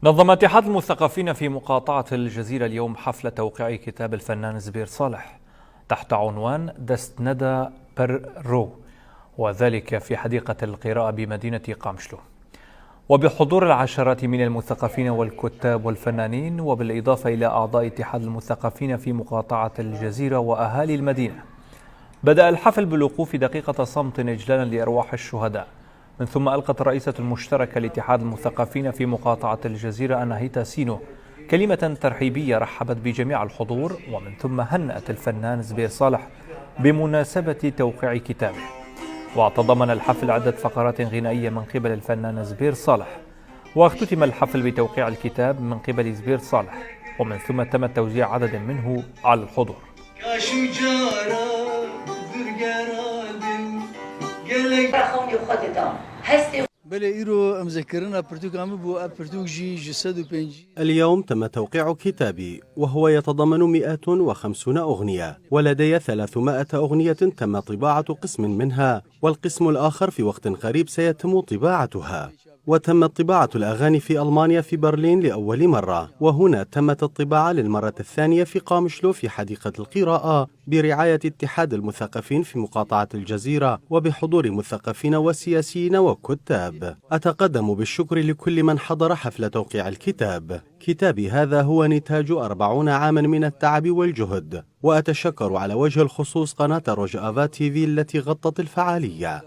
نظم اتحاد المثقفين في مقاطعة الجزيرة اليوم حفل توقيع كتاب الفنان زبير صالح تحت عنوان دست ندى برو، وذلك في حديقة القراءة بمدينة قامشلو، وبحضور العشرات من المثقفين والكتاب والفنانين، وبالإضافة إلى أعضاء اتحاد المثقفين في مقاطعة الجزيرة وأهالي المدينة. بدأ الحفل بالوقوف دقيقة صمت إجلالا لأرواح الشهداء، من ثم ألقت الرئيسة المشتركة لاتحاد المثقفين في مقاطعة الجزيرة أناهيتا سينو كلمة ترحيبية رحبت بجميع الحضور، ومن ثم هنأت الفنان زبير صالح بمناسبة توقيع كتابه. وتضمن الحفل عدة فقرات غنائية من قبل الفنان زبير صالح، واختتم الحفل بتوقيع الكتاب من قبل زبير صالح، ومن ثم تم توزيع عدد منه على الحضور. اليوم تم توقيع كتابي، وهو يتضمن 150 أغنية، ولدي 300 أغنية تم طباعة قسم منها، والقسم الآخر في وقت قريب سيتم طباعتها. وتمت طباعة الأغاني في ألمانيا في برلين لأول مرة، وهنا تمت الطباعة للمرة الثانية في قامشلو في حديقة القراءة برعاية اتحاد المثقفين في مقاطعة الجزيرة، وبحضور مثقفين وسياسيين وكتاب. أتقدم بالشكر لكل من حضر حفل توقيع الكتاب. كتابي هذا هو نتاج 40 عاما من التعب والجهد، وأتشكر على وجه الخصوص قناة روجافا تي في التي غطت الفعالية.